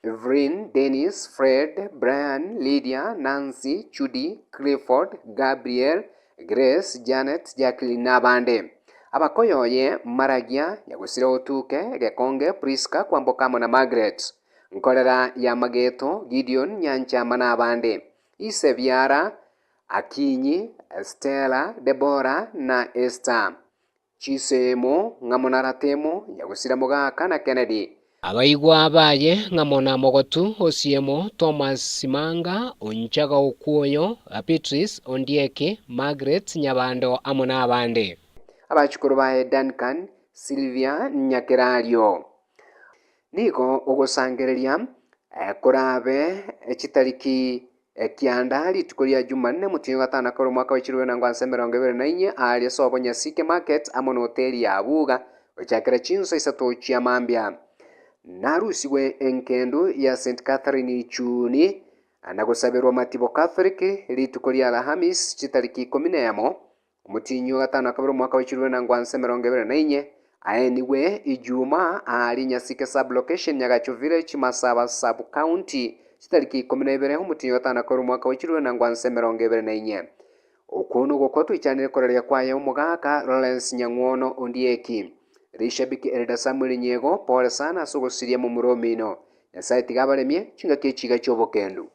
Evelyn, Dennis, Fred, Brian, Lydia, Nancy, Judy, Clifford, Gabriel, Grace, Janet, Jacqueline n'abandi. Abakoyoye Maragia yagusire otuke Gekonge Priska kwambokamo na Margaret. Nkolera ya Mageto Gideon Nyanchama n'abandi. Isebyara Akinyi, Stella, Deborah na Esther. Chisemo ngamonaratemo yagusire mugaka na Kennedy. Abaigwa abaye ngamona mogotu Osiemo, Thomas Simanga, Onchaga Okuoyo, Beatrice Ondieki, Margaret Nyabando amona abande. Abachukuru bae Duncan, Sylvia Nyakerario. Niko ogosangereria kurabe echitariki kianda litukuria Jumanne mutinyo gatana koro mwaka wa 2024 ali sobo Nyasike Market amono hoteli ya Abuga ochakira chinso isato chia mambia. Narusiwe enkendo ya St. Catherine Ichuni anagosabirwa Matibo Catholic litukuria Alhamis chitariki 10 mutinyo gatana koro mwaka wa 2024 aeniwe Ijuma ali Nyasike sub location Nyagacho village Masaba sub county chitariki 12 mutinyo gatana koro mwaka wa 2024 okuno gokoto ichanire koreria kwaye umugaka Lawrence Nyang'wono Ondieki rishabiki Elda Samuel Nyego pole sana asugosirie mu muromino Nyasaye tigabaremye chinga kechiga chobokendu.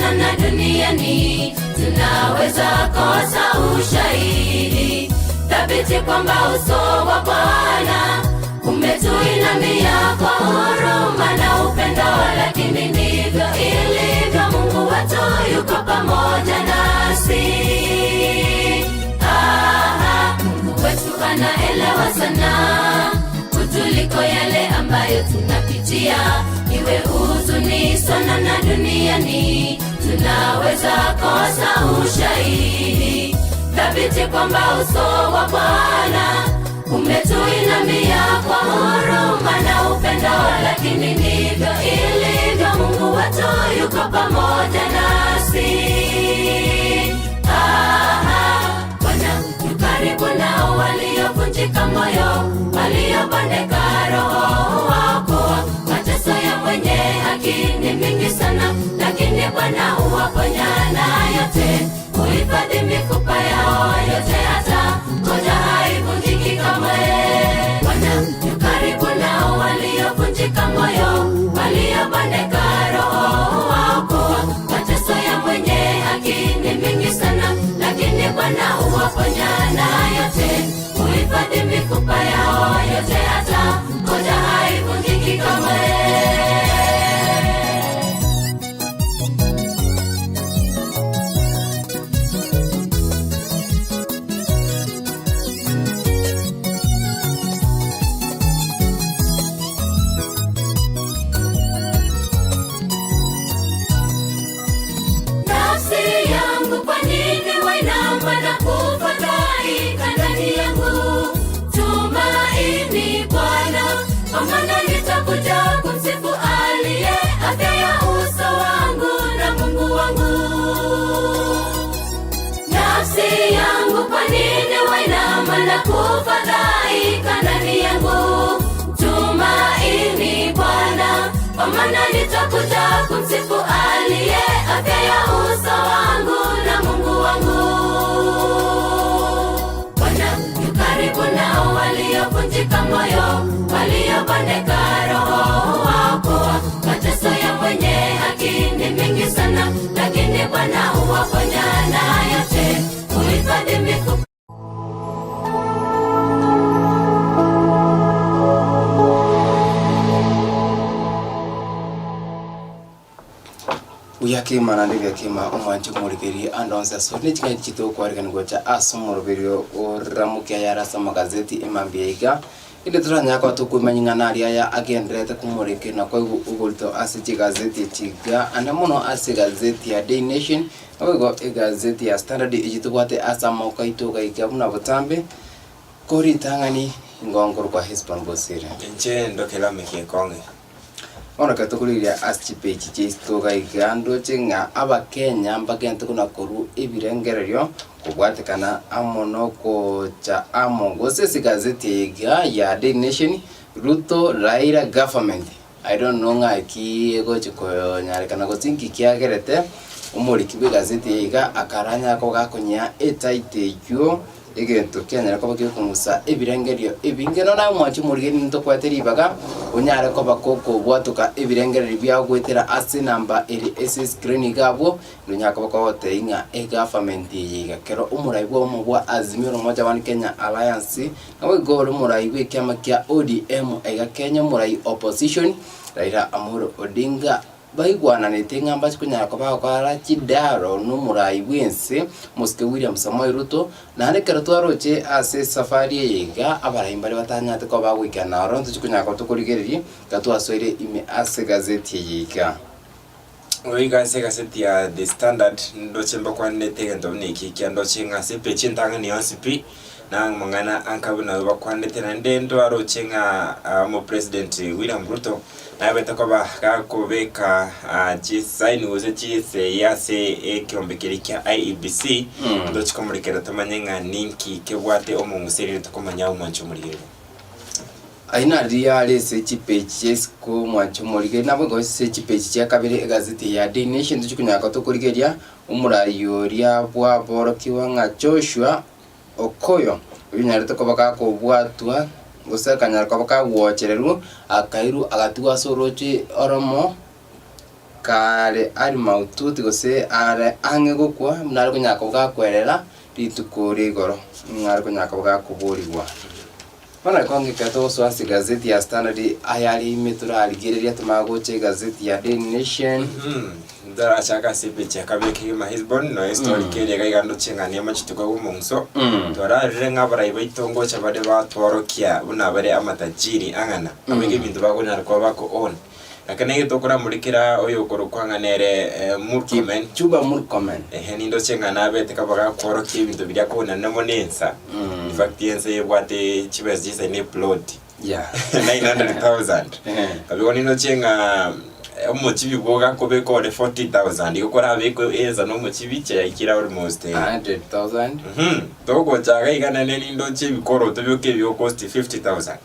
sana na duniani, tunaweza kosa ushahidi thabiti kwamba uso wa Bwana umetuinamia kwa huruma na upendo, lakini ndivyo ilivyo, Mungu wetu yuko pamoja nasi. Mungu wetu anaelewa sana kutuliko yale ambayo tunapitia, iwe huzuni sana na duniani, tunaweza kosa ushahidi thabiti kwamba uso wa Bwana umetuinamia kwa huruma na upendo, lakini ndivyo ilivyo, Mungu wetu yuko pamoja nasi. Bwana yu karibu nao waliovunjika moyo, waliobondeka roho waokoa. Mateso ya mwenye haki ni mingi sana, lakini Bwana huwaponya na yote, huhifadhi mifupa yao yote, hata moja haivunjiki kamwe. Bwana yu karibu nao waliovunjika moyo, waliobondeka roho waokoa. Mateso ya mwenye haki ni mingi sana, lakini Bwana huwaponya na yote, huhifadhi mifupa yao yote, hata moja haivunjiki kamwe. Kufadhaika ndani yangu, tumaini Bwana, kwa maana nitakuja kumsifu aliye afya ya uso wangu na Mungu wangu. Bwana yu karibu nao waliovunjika moyo, waliobondeka roho waokoa. Mateso ya mwenye haki ni mengi sana, lakini Bwana huwaponya na yote, huhifadhi mifupa. Uyakima na ndivya kima umwanchi kumurikiri andonsa soni chinga chito kwarikani gocha asomoroberio oramukia yarasa magazeti imambiega inde turanya kwa tukumanyingana aria ya agendrete kumurike na kwa ugulito ase gazeti chiga anamuno ase gazeti ya Day Nation awego gazeti ya Standard ijitubwate asa mokaito gaikia buna butambe kori tangani ngongoro kwa Hispan Bosire nche ndokela mekikonge. Ona katukuliria aschipechi chistoga igando chinga aba Kenya mbagente kuna koru ibirengererio kubwatekana amono ko cha amongo sesi gazeti ya Day Nation Ruto Raila government. I don't know ngaki ego chiko nyarekana gotinki kiagerete umuriki be gazeti akaranya ko gakonya etaite yo egento Kenya ko bakyo kumusa ebirengerio ebingeno na mwachi murigeni nto kwateri baga unyare ko bakoko bwatuka ebirengerio bya gwetera ase namba eri SS screen gabo nunyaka bakote inga government yiga kero umuraibwo mubwa Azimio Umoja wa Kenya Alliance nawe goro muraibwe kyama kya ODM ega Kenya murai opposition Raila Amolo Odinga baigwana netenga mbachi kunyara ko bakora kidaro no murai wense Muske William Samoei Ruto na nekero twaroche ase safari yiga abarahimbari batanyate ko bagwikana ronto chikunyara ko tukurigereri gatwaswire ime ase gazeti yiga Oiga ase gazeti ya The Standard ndochemba kwa netega ndobne kikia ndochenga se peche ntanga ni OCP na mangana ankabuna bakwanete na ndendo arochenga mo president William Ruto na beta ko ba kakobeka chisaini uze chise yase ekiombekeri kya IEBC ndochikomurikera tamanyenga ninki kebwate omunguseri tokomanya umancho murigero aina riale se chipeches ko mwancho murigero nabo go se chipechi ya kabere gazeti ya Day Nation tukunyaka to kurigeria umurayo ria bwa borokiwa nga Joshua Okoyo unyarete ko baka ko bwatwa gusekanya ko baka wochereru akairu agatiwa sorochi oromo kare ari maututi gose are ange gukwa nari kunyaka bwakwerera ritukuri igoro nari kunyaka bwakuburirwa bana kongi kato swasi gazeti ya Standard ayari imeturarigereria tumagoche gazeti ya Daily Nation ndara chaka sipicha kabeki mahisbon no story kere gaigando chingania machituko gumunso twararire ngabara ibaitongo chabade batworokia buna bare amatajiri angana abege bintu bagona kwa bako on akane gitokora murikira oyo korokwanganere Murkomen Chuba Murkomen nindo chengana bete kabaga kworokia bintu birya kona namonensa in fact yense yebwate chibezisa ne plot 900,000 kabigoni no chenga umuchibi boga kobe kore 40,000 ikora beko eza no muchibi cha ikira almost 100,000 togo chaga igana neni ndo chibi koro to byoke byo cost 50,000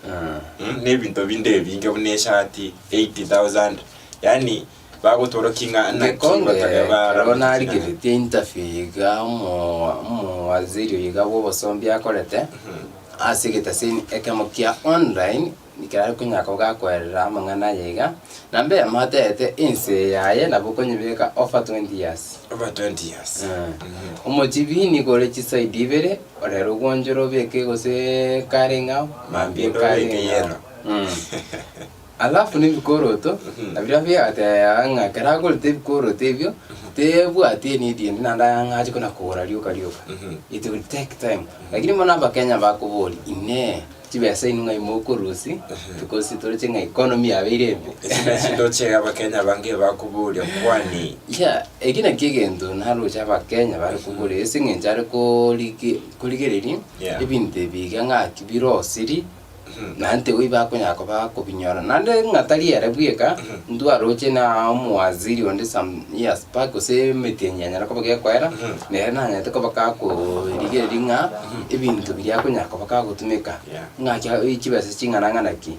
ne bintu binde binge bunesha ati 80,000 yani bago torokinga na kongo barabona ari gite interview ga mu waziri yiga bo bosombi akorete asigita sin ekemokia online nikara kunyaka bwakwerera amangana yega nambe amatete inse yaye nabukonyibeka over 20 years umujibini gore chisaidibere orero gonjoro beke gose karenga mambie karenga alafu ni bikoroto abirafia anga karagol te bikoroto ebyo tebu ati ni di nanda ngaji kuna kora ryoka it will take time lakini mona bakenya bakuboli ine chibesa inunga imokurusi because itoroche nga economy abirembe sindo chega bakenya bange bakuboli kwani egina kigendo nalo cha bakenya bari kuboli esingenjare ko ligereri ebinte biga nga kibiro siri nante we bakunyako bakubinyora nande ngatali yarabweka ndu aroche na muwaziri onde some years back ose metenya ko bagekwera ne nanya te ko bakako rigeri nga ebintu byakunyako bakagutumika ngakya ikibese chingana naki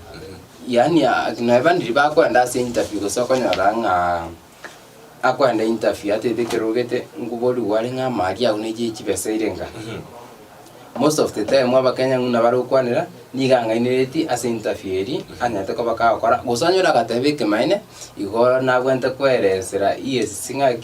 yani na bandiri bakwenda se interview ko sokonyora nga akwenda interview atebekerogete nguboli wali nga mari aguneje ikibese irenga most of the time abakenya nguna barukwanira niganga ineti as interfere anyate ko bakakora gusanyura gatebeke maine igora nabwente kweresera singa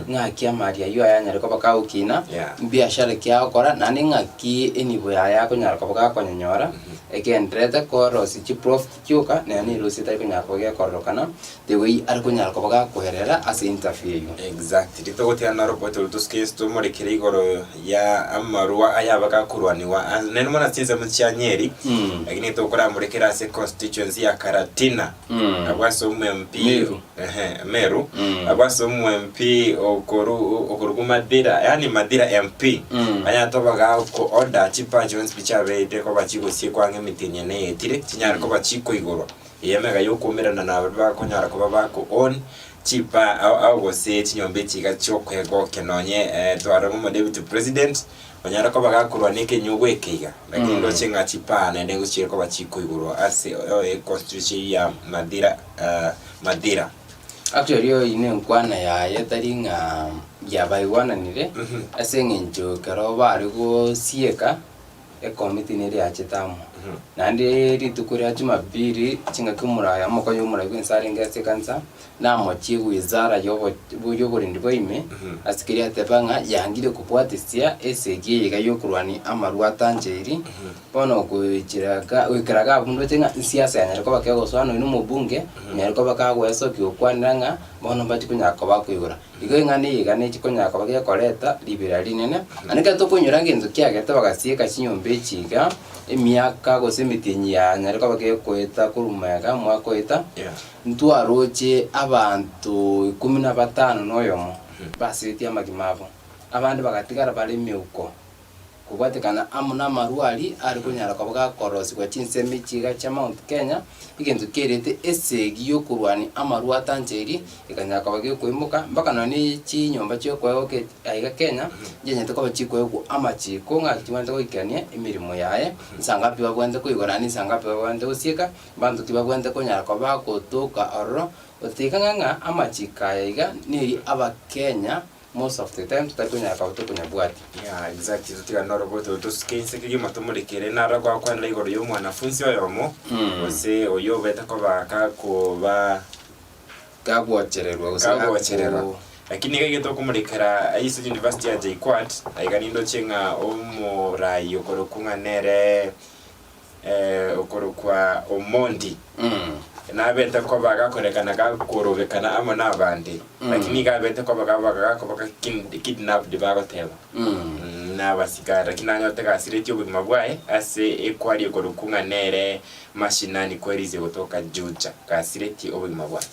ngaki amaria yo ayanyare ko bakawukina biashara kyakora nani ngaki enibo yako nyara ko bakakonyora ekendrete ko rosi chi profit kyuka nani rosi tari kunyako gekorokana the way ari kunyara ko bakakoherera as interfere exactly to gotia na robot utuskes to muri kirigoro ya amarua ayabaka kurwaniwa nene mona tiza mucyanyeri lakini tokora murekera se constituency ya Karatina abwaso MP Meru abwaso MP okoru Madira yani Madira MP anya tobaga ko order chipa Jones bichabe ko bachiko sie kwange mitinye ne etire kinyara ko bachiko igoro yemega yokumerana na bakonyara ko babako on chipa au gose chinyombe chiga chokwego kenonye twara mu deputy president onyara ko bagakurwa nike nyugwekiga lakini ndo chenga chipa na ndengo chiko bachiko iguro ase constitution ya Madira actually yo ine nkwana ya yetaringa ya baiwana nire ase ngenjo karo bari go sieka committee nire ya chetamu nande ritukuri Jumapili chinga kumura amoko yomura gwensari se kansa na mochi wizara yobo ndibwo ime asikiri atebanga yangire kupwatisia SG yiga yokurwani amarwa tanjeri bono kuchiraga wikiraga bundo chenga siasa yanya ko bakego swana ino mubunge nyariko bakagweso kyokwananga bono bati kunyako bakuyura igo ngane yiga ne chikonyako bagekoreta libera linene anika to kunyura ngenzo kyagete bagasieka chinyombe chiga emiaka gose mitinyi ya nyariko bagekweta kurumaga mwakweta ntwaroche abantu 15 noyomo basiti amagimavo abandi bagatigara bali miuko kubwatekana amuna marwali ari kunyara kwa bakorosi kwa chinsemi chiga cha Mount Kenya igenzu kerete esegi yo kurwani amarwa tanjeri ikanyaka bage kwimuka mpaka none chinyomba cyo kwayoke aiga Kenya jenye to kwa chiko yo amachiko ngatiwanda ko ikania imirimo yaye nsangapi babwende ko igorani nsangapi babwende usieka bantu tibabwende ko nyara kwa bakotoka oro otekanga amachika yaiga ni aba Kenya most of the time tutakunya kunya bwati exactly tutika na robot tusikense kigima tumulikere nara kwa kwanda igoro yo mwanafunzi oyomo ose oyo beta ko baka ko ba kaguochererwa lakini gagito kumurikara aiso university ya JKUAT aiganindo chenga omurai okorokunga nere okorokwa Omondi nabete ko bagakorekana gakorobekana amo nabandi lakini gabete ko bagakoba kidnapped bagoteba nabasigara kinanyote gasireti obugima bwae ase ekwari okorokunga nere mashinani kwerize gotoka Juja gasireti obugima bwae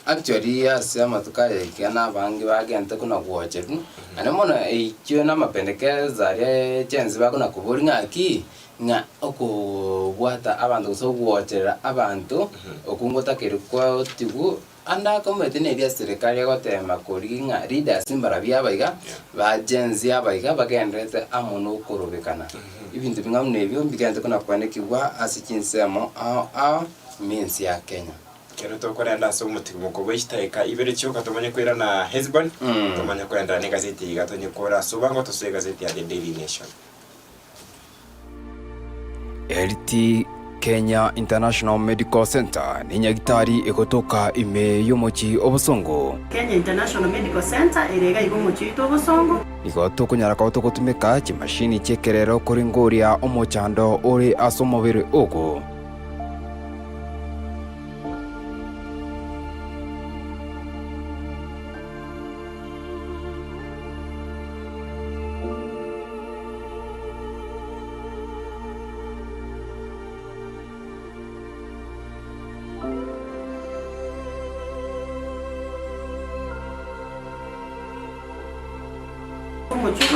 actually ase amatukaye kana bangi bagente kuna kuocheru anemona ikyo na mapendekeza ya chenzi bakuna kuburi ngaki nga okubwata abantu gusoguocherera abantu okungotake kwa tigu anda komete ne bya serikali gotema kuri nga leaders imbara byabaiga ba jenzi abaiga bagendete amono korobekana ibintu bingamwe nebyo mbigende kuna kwanekibwa asikinsemo means ya Kenya kero to korenda so mutimo ko bwishtaika ibere cyoka tomanye kwera na Hezbollah tomanye kwenda ne gazeti gatonye kora so bango to se gazeti ya The Daily Nation. LT Kenya International Medical Center ni nyagitari egotoka ime yomochi obosongo. Kenya International Medical Center erega igomochi obosongo. Igoto kunyaraka otogotumika chimashini chekerero kuringoria omochando ore asomobere ogo.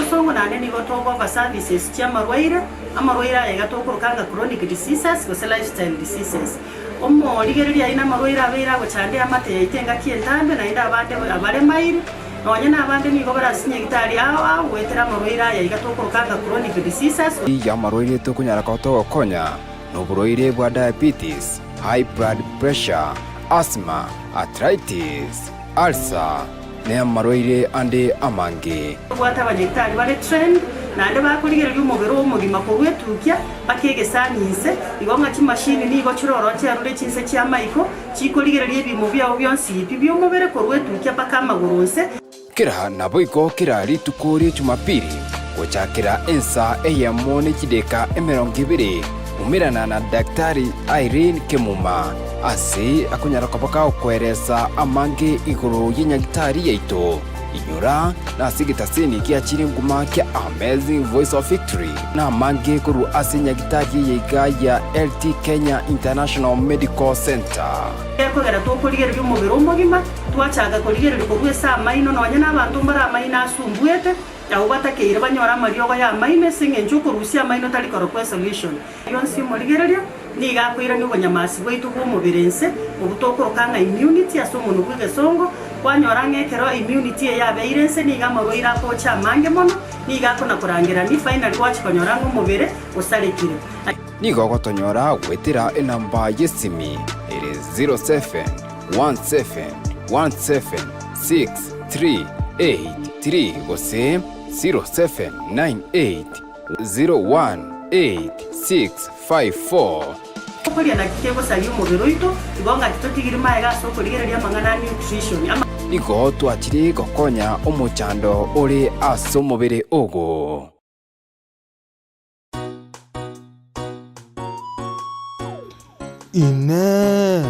Songo na nene gotogo ba services cha marwaira amarwaira ya gatoko kanga chronic diseases go lifestyle diseases omo ligereria ina marwaira abera go chande amate yaitenga kientambe na inda abande abare mairi nonya na abande ni go barasinye gitari aho wetera marwaira ya gatoko kanga chronic diseases ya marwaira to kunyaraka otogo konya no burwaire bwa diabetes, high blood pressure, asthma, arthritis, ulcer ne marwaire ande amange gwata abanyegitari bare trend nande bakurigerera umubiri w'umugima ko wetukia bakegesanise igonga kimashini nigo kiroro cyarure cyinse cya Michael kikorigerera ibimo byawo byonsi ibyo umubiri ko wetukia bakamagurunse kira naboiko kira ritukuri Jumapili gochakira ensa eyamone kideka 20 umirana na Daktari Irene Kemuma ase akunyaraka baka kweresa amange iguru y'inyagitari yaito inyura na sigitasini kiachiri nguma kia Amazing Voice of Victory na amange kuru ase nyagitari yiga ya LT Kenya International Medical Center kogera to kurigera by'umubiri w'umugima twacaga kurigera ko gwesa amaino nonya n'abantu mbara amaina asumbuete aho batakeira banyora mariyo ya maime singe njuko rusia maino tali koro solution yonsi murigereria niga kwira ni bonyamasi bwitu bw'umubirense ubutokoro kanga immunity asomuntu bw'gesongo kwanyora ngekero immunity ya beirense niga marwira ko cha mange mono niga kona kurangira ni final watch konyora ng'umubire usarekire niga gotonyora gwetira enamba yesimi ere 0717176383 gose 0798018654 kuria na kikego sali umubiri wito igonga titotigiri maega so kurigereria mangana nutrition nigo twachiri gokonya omochando ore asomobere ogo ine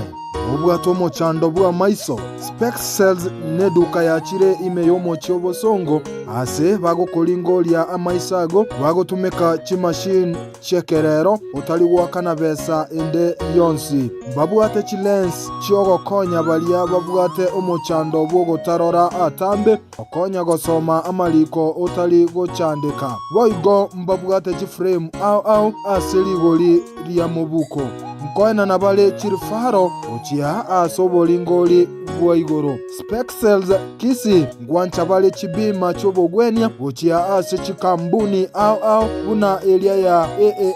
obwato mochando bwa maiso Spec Cells neduka yachire ime yomochi obosongo ase bagokoringoria amaisago bagotumeka chimashini chekerero utali wakana besa ende yonsi babwate chilens chiogokonya balia babwate omochando bwogotarora atambe okonya gosoma amaliko utali gochandika boigo mbabwate chiframe au aseligoli ria mobuko mkoena na bale chirfaro ochia asobolingoli bwa igoro Spec Cells kisi ngwancha bale chibima chobogwenia ochia ase chikambuni au una elia ya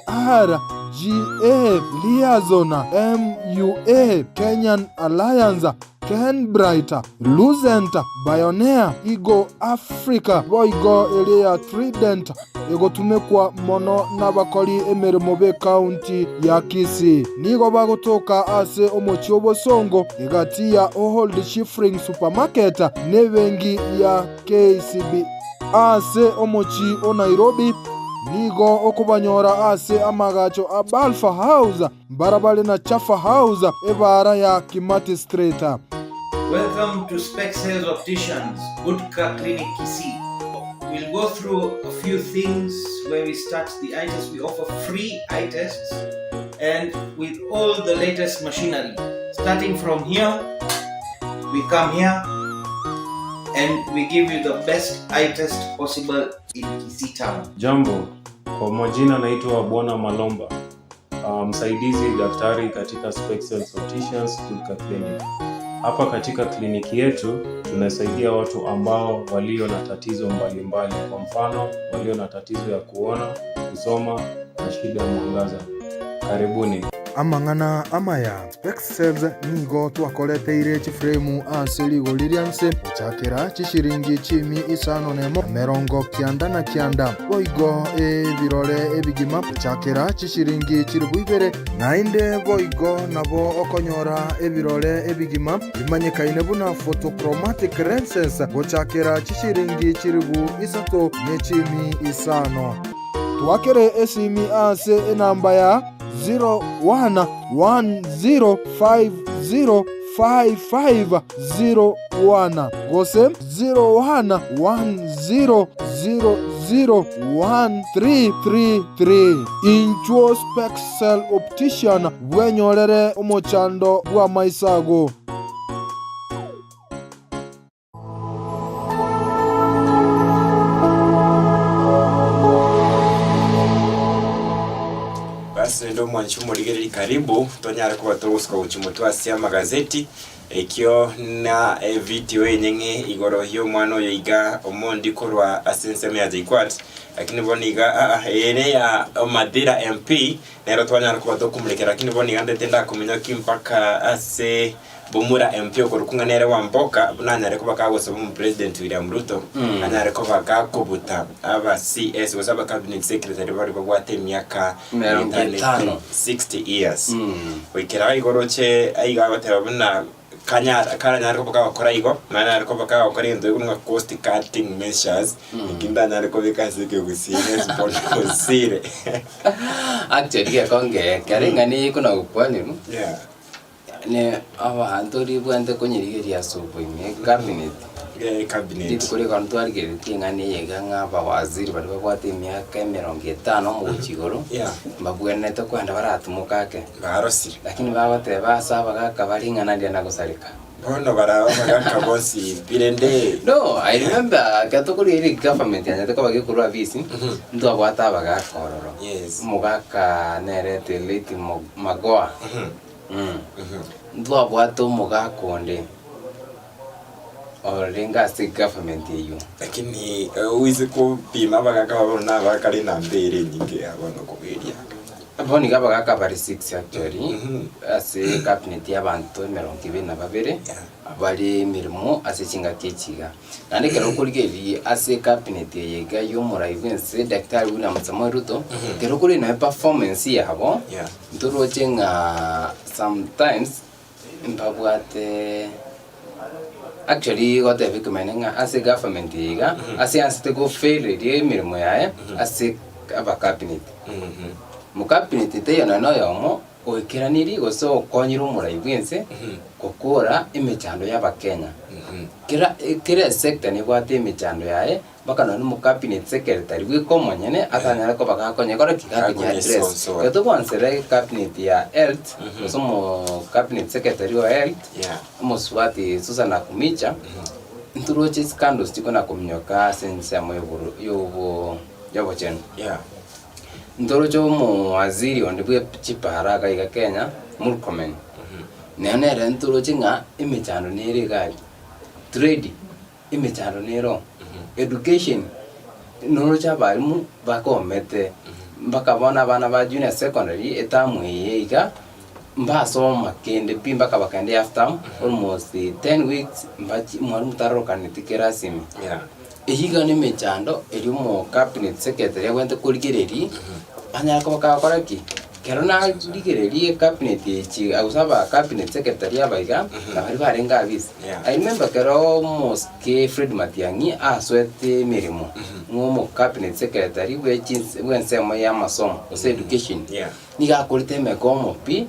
AAR GA Liazona MUA Kenyan Alliance Ken Brighter Lucent Bioneer Igo Africa Boigo elia Trident egotumekwa mono n'abakori emirimo be county ya Kisii. Nigo bagotoka ase omochi obosongo egati ya Old Shifring Supermarket n'ebengi ya KCB ase omochi o Nairobi. Nigo okubanyora ase amagacho a Balfa House barabale na Chafa House ebara ya Kimati Street. Welcome to Specs Sales Opticians, Goodka Clinic Kisii. We'll go through a few things where we start the eye test. We offer free eye tests and with all the latest machinery. Starting from here, we come here and we give you the best eye test possible in Kisii town. Jambo, kwa majina naitwa Bwana Malomba, msaidizi daktari katika Specs Sales Opticians Goodka Clinic. Hapa katika kliniki yetu tunasaidia watu ambao walio na tatizo mbalimbali, kwa mfano walio na tatizo ya kuona, kusoma na shida ya mwangaza. Karibuni. Amang'ana amaya Specs Sales nigo twakoreteire chifremu ase ligo lirianse ochakera chishiringi chimi isano nemo merongo kianda na kianda boigo ebirore ebigima ochakera chishiringi chiribu ibere nainde boigo nabo okonyora ebirore ebigima bimanyikaine buna photochromatic lenses ochakera chishiringi chiribu isato nechimi isano twakere esimi ase enamba ya 0110505501 gose 0110001333 inchuo Specs Sales Optician bwenyorere omochando bwa maisago. Ndo mwanchumo ligeri karibu tonyara kuba turuska uchimutu asia magazeti ekyo na video yenye igoro hiyo mwana yoiga omondi korwa asenseme ya jikwat lakini boniga ene ya Madira MP nero twanyara kuba tukumulekera lakini boniga ndetenda kumenya kimpaka ase Bumura MP okurukunga nere wamboka bunanyare kuba kagose mu president William Ruto anyare kuba gakobuta aba CS wasaba cabinet secretary bari bagwate myaka 60 years wikira igoroche aiga batera buna kanyara kuba bakora igo manara kuba bakora ndo kunga cost cutting measures ikindanyare kuba kasike gusine sponsor actually yakonge karengani kuna ukwani yeah ne abantu ribwande konyirigeria sobo ime cabinet cabinet kuri kantu arigere kingane yega ngaba waziri bari bagwate myaka 50 mu kigoro mbabwene to kwenda baratumukake barosire lakini babate basaba gakabaringana ndia nagusarika bono bara bagakabosi birende no I remember katokuri iri government yanya teko bagikurwa visi ndo abwata bagakororo yes mugaka nerete late magoa ndo abwato mugakonde orenga state government yeyo lakini uize ko pima bagaka babona bakari na mbere nyinge abona kuberia aboni gabagaka bari 6 actually ase cabinet y'abantu 22 abari mirimo ase chingati chiga nande kero kurigeri ase cabinet yega yo muraivense Dr. William Samoei Ruto kero kuri na performance yabo ndurochenga sometimes mbabwate actually got a big meaninga ase government yega ase anste go fail die mirimo yae ase aba cabinet mu cabinet te yana no yomo oikiraniri goso konyiro muraivense kokora imechando y'abakenya kira sector ni bwate imechando yae bakana no mu cabinet secretary wikomonyene atanyara ko bakakonye kora kikakinya address keto bwansere cabinet ya health goso mu cabinet secretary wa health mo swati Susana Kumicha nturoche scandals tikona kumnyoka sense amoyo yobo chen ndorojo mu waziri ondibwe chipara iga Kenya Murkomen nene rentoroje nga imechano nere gali trade imechano nero education noroja barimu bakomete bakabona bana ba junior secondary etamu yiga mbasoma kende pimba kabakande after almost 10 weeks mbachi mwalimu taro kanitikera simi ehiga ni mechando eri mo cabinet secretary wente kurigereri anya ko bakakora ki kero na rigereri cabinet echi ausaba cabinet secretary abaiga na bari barenga abisi I remember kero moske Fred Matiang'i aswete mirimo ngomo cabinet secretary wensemo ya masomo ose education ni gakurite mekomo pi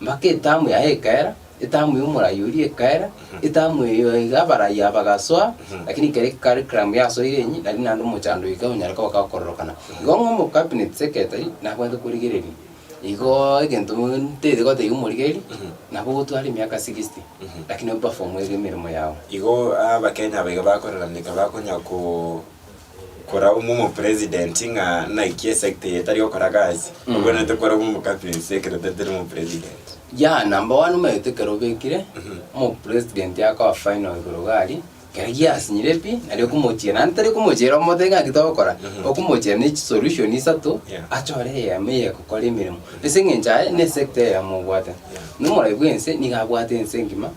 make tamu ya ekera itamu yumura yuri ekera itamu igabara ya bagaswa lakini kare curriculum ya so irenyi nari nando muchando ikao nyaraka bakakororokana gongo mo cabinet secretary na kwenda kurigereri igo egento ntete gote yumurigeri nabo gutwara imyaka 60 lakini perform wege mirimo yao igo abakenya bega bakoreranika bakonya ko kora umumo president nga na ikie sector etari okora gazi ubwo nete kora umumo cabinet secretary mu president ya number 1 umete kero bekire mu president yako final igorogari kariya sinyirepi nari kumuchira nantari kumuchira motenga kitokora okumuchira ni solution isato achore ya meye kokora imirimo bisingenja ne sector ya mugwata numura ibwense ni gabwate ensengima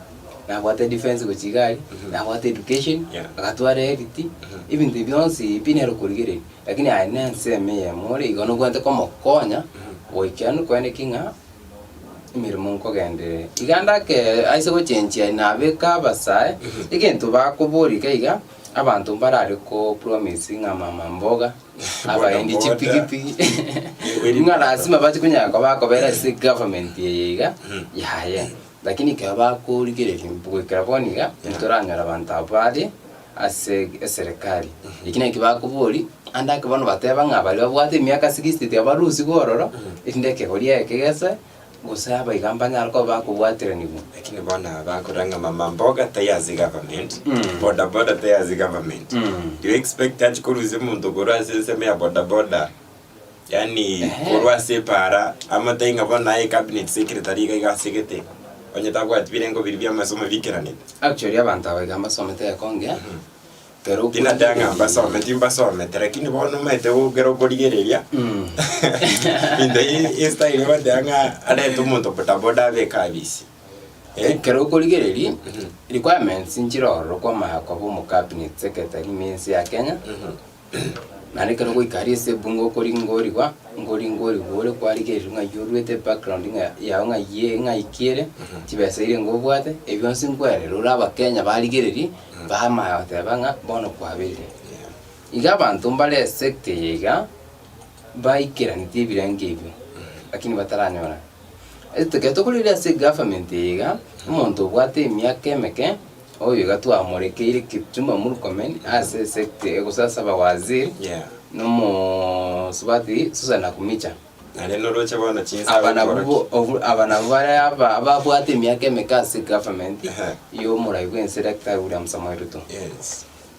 nabwate defense gochigari nabwate education agatware editi ibintu byonsi binero kurigere lakini ainense meye muri igono gwante komokonya oikyanu kwene kinga imirimo nkogende iganda ke aise go change na beka basaye ikintu bakuburika iga abantu barari ko promising mama mboga abaendi chipikipiki inga lazima bati kunyaka bakobera si government yiga yaye lakini ke bakurigirira mbugikira boniga ntoranyara abantu abari ase serikali ikina kibakuburi andake bano bateba ngabali babwate myaka 60 yabarusi gororo indeke horia ekegese gusaba igamba nyarko bakubwatira nibu lakini bana bakoranga mama mboga tayazi government boda tayazi government you expect that kuruze muntu gorase sema ya boda yani korwa separa amata inga bana e cabinet secretary ga sekete onye tagwa tbirengo biribya masomo bikiranite actually abantu abagamba somete yakonge pero tina danga basome timba some lakini bono mete ugero gorigereria inde style wa danga ale tumuntu boda bekabisi kero gorigereria requirements njiroro kwa mahako mu cabinet secretary means ya Kenya nani kero goikari se bungo koringori kwa ngori gore kwa rigereria ngayurwete background ya nga ikiere tibeseire ngobwate ebyonsi nkwere ruraba Kenya barigereria bama yatebanga bono kwabirire iga abantu mbale sector yiga baikira nitibirenge ibyo lakini bataranyora eteketo kulira se government yiga umuntu bwate imyaka emeke oyo gatwa murekeire Kipchumba Murkomen ase sector gusasa bawaziri no subati Susan Kumicha ale no rocha bana chinsa abana bare ababwate imyaka emeke ase government yo muraigwe selector William Samoei Ruto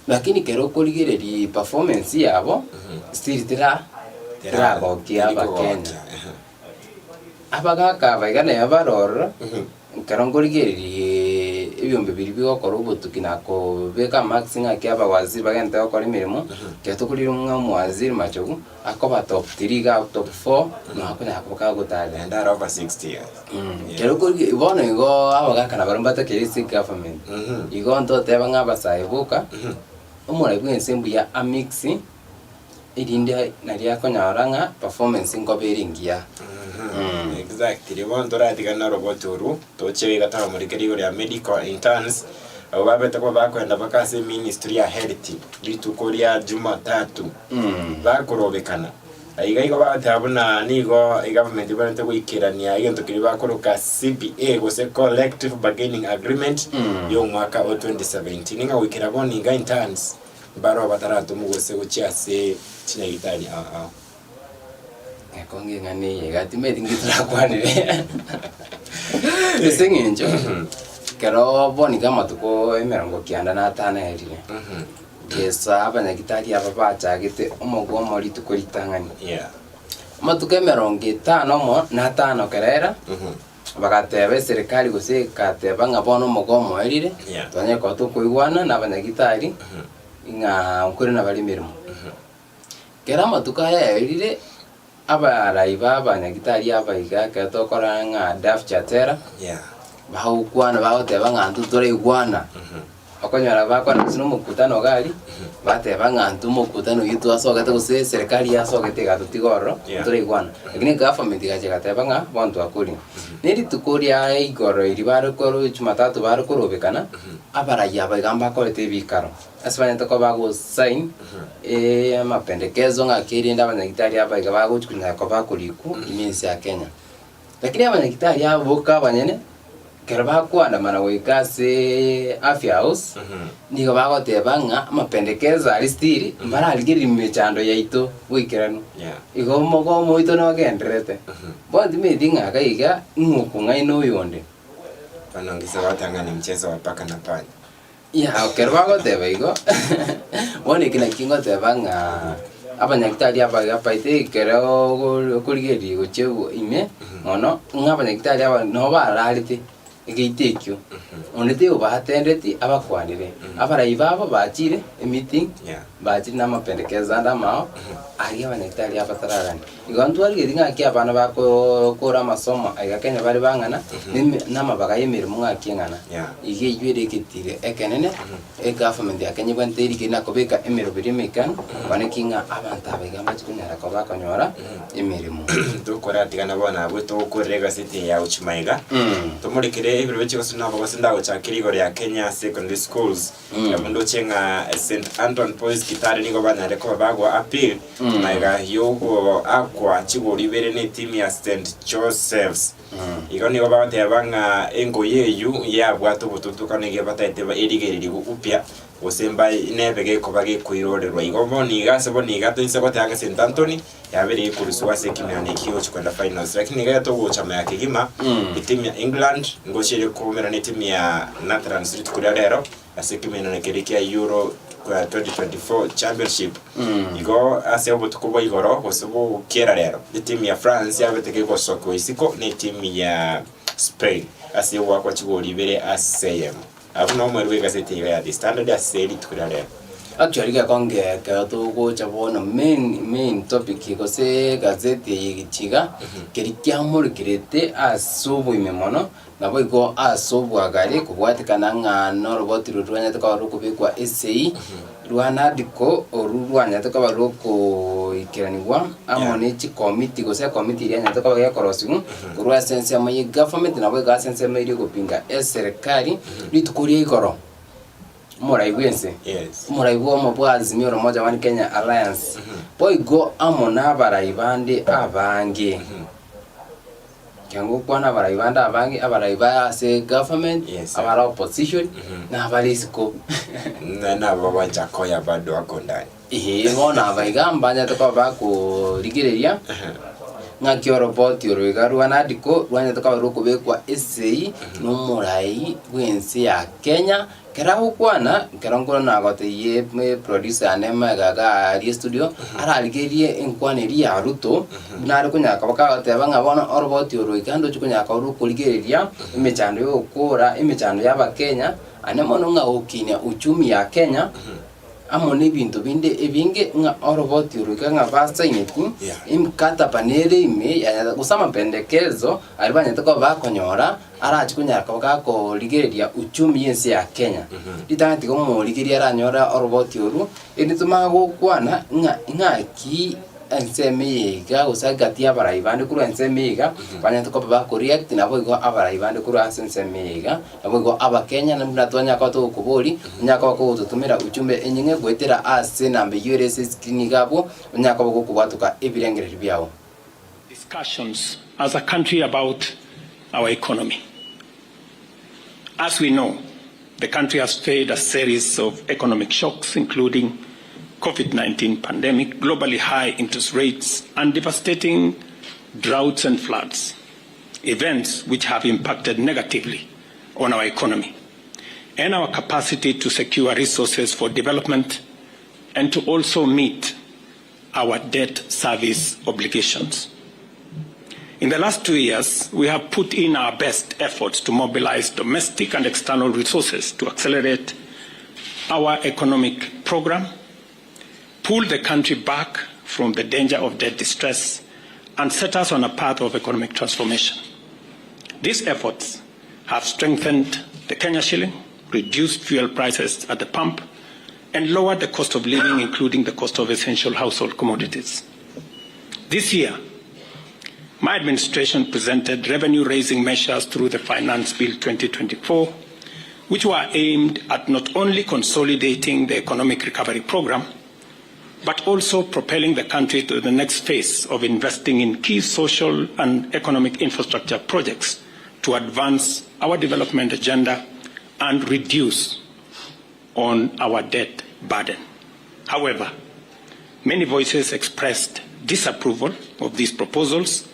lakini kero kurigereri performance yabo still tira gokia bakenya abagaka bagana yabarora kero kurigereri ibiyombe biri bigokora ubutukina ko beka maxinga kyaba waziri bagenda bakora imirimo keto kuri umwe mu waziri machogu akoba top 3 ga top 4 no akona akoka gutale and are over 60 years kero kuri ibono igo abagaka na barumbata kerisi government igo ndo teba ngaba saibuka umura ibwensembu ya amixi irinde nari akonyaranga performance ngoberingia exactly one toratigana roboturu toche gatara muri keri ya medical interns abo babeta ko bakwenda bakase ministry ya health litukoria Jumatatu bakorobekana aiga batabona nigo government barante kwikirania igento kiri bakoroka CBA gose collective bargaining agreement yo mwaka 2017 ninga wikira boni ga interns baro bataratu mugose guchiase chinyagitani konge ngani gati meti ngitra kwanire esengenjo kero boni kama tuko emerongo kianda na tana erire kesa abanyagitari aba bachagite umugwa muri tukoritangani matuke merongo 5 mo na 5 kerera bagatebe serikali gose kateba ngabono mugomo erire tonye ko tukoigwana na abanyagitari inga ukuri na bali mirimo kera matuka erire abaraiba abanyagitari abaiga katokoranga daf chatera bahukwana bahoteba ngantu tore igwana okonyora bakwa nasino mukutano gali bateba ng'antu mukutano gitu asogete gose serikali yasogete gatutigoro turigwana lakini government gaje gateba ng'a bantu akuri niri tukuria igoro iri barukoro Jumatatu barukorobekana abaraya bagamba korete bikaro asibanye toko bago sign mapendekezo ng'akirinda abanyagitari abaga bagochukunya ko bakuriku iminsi ya Kenya lakini abanyagitari aboka abanyene kero bakwandamana goikase afya house nigo bagoteba ng'a amapendekezo ari stiri mbara aligiri mechando yaito goikerano igo mogo ito no genderete bondi medinga kaiga ngukunga ino yonde panongisa watangana mchezo wa paka na panya kero bagoteba igo wone kina kingoteba ng'a abanyagitari abaga paite kero kurigeri gochego ime mono ng'abanyagitari aba no bararite igeitekyo onete obahatendeti abakwanire abarayiba abo bachire meeting bachire n'amapendekezo ndamao ari abanyagitari abatararani igontu ari gedinga ki abana bakora amasomo agakenya bari bangana n'amabaga yemirimo ngakingana igeyire kitire ekenene government yakenya bwanteri kina kobeka emiro birimekan banekinga abantu abagamba kunyara ko bakonyora emirimo dukora tigana bona abo to korega city ya Uchimaiga tumurikire ibiro biki gusuna abo basindago cha kirigori ya Kenya secondary schools yabundo chenga St Anton Boys Kitale nigo banare ko bagwa appeal maiga yogo akwa chigori bere ne team ya St Joseph's igo nigo batebanga engo yeyu yabwato bututuka nige bataiteba erigeriri upya osemba inebege ko bage kuirorerwa igo boni gase boni gato inseko tanga St Anthony yabere kurusuwa sekimyane kiyo chikwenda finals lakini gato gochama ya kigima team ya England ngoshire kumera ne team ya Northern Street kuri rero asekimyane kerekia Euro 2024 championship igo ase obutukubo igoro osubu kera rero team ya France yabeteke ko soko isiko ne team ya Spain ase wakwa chigori bere asem abuno mwerwe gazeti ya The Standard aseli tukurare actually ga konge ka to go chabona main topic ko se gazeti yigichiga kerikia muri kirete asubu imemono nabo igo asubu agari kubwatikana ng'ano roboti rurwanya teka rukubikwa essay rwana diko orurwanya teka baruko ikiraniwa amone chi committee go se committee ya teka ba yakorosingu kurwa sense ya mayi government nabo ga sense mayi gopinga serikali litukurie ikoro Morai wense Morai wo mobwazi mioro moja wani Kenya Alliance boy go amona baraibande abange kyango kwana baraibande abange abaraiba se government abara opposition na abalisiko na baba Jakoya bado akondani bona abaigamba nya toka bako rigireria ngakio robot yoroigarwa nadiko rwanya toka rukubekwa essay no Morai wense ya Kenya Kerao kwana kerongoro na gote ye me producer anema gaga ari studio ara aligerie enkwaneri ya ruto nari kunya kabaka gote banga bona orboti oroikando chukunya ka ru kuligeria imechando yo kora imechando ya ba Kenya anemo no nga okinya uchumi ya Kenya amone bintu binde ebinge nga orboti oroika nga basta ineti imkata panere ime ya kusama pendekezo alibanya toko bakonyora ara chikunya kabaka ko ligeria uchumi yense ya Kenya litati ko mo ligeria ranyora orboti oru enituma go kwana nga ki ensemiga usagatia baraibande kuru ensemiga banya toko bako react nabo go abaraibande kuru ensemiga nabo go aba Kenya na twanya ko to kubori nyaka ko tutumira uchumbe enyinge gwetera ase nambe URSS kinigabo nyaka ko kubatuka ebirengereri byao discussions as a country about our economy. As we know, the country has faced a series of economic shocks, including COVID-19 pandemic, globally high interest rates, and devastating droughts and floods, events which have impacted negatively on our economy and our capacity to secure resources for development and to also meet our debt service obligations. In the last 2 years, we have put in our best efforts to mobilize domestic and external resources to accelerate our economic program, pull the country back from the danger of debt distress, and set us on a path of economic transformation. These efforts have strengthened the Kenya shilling, reduced fuel prices at the pump, and lowered the cost of living, including the cost of essential household commodities. This year, my administration presented revenue-raising measures through the Finance Bill 2024, which were aimed at not only consolidating the economic recovery program, but also propelling the country to the next phase of investing in key social and economic infrastructure projects to advance our development agenda and reduce on our debt burden. However, many voices expressed disapproval of these proposals,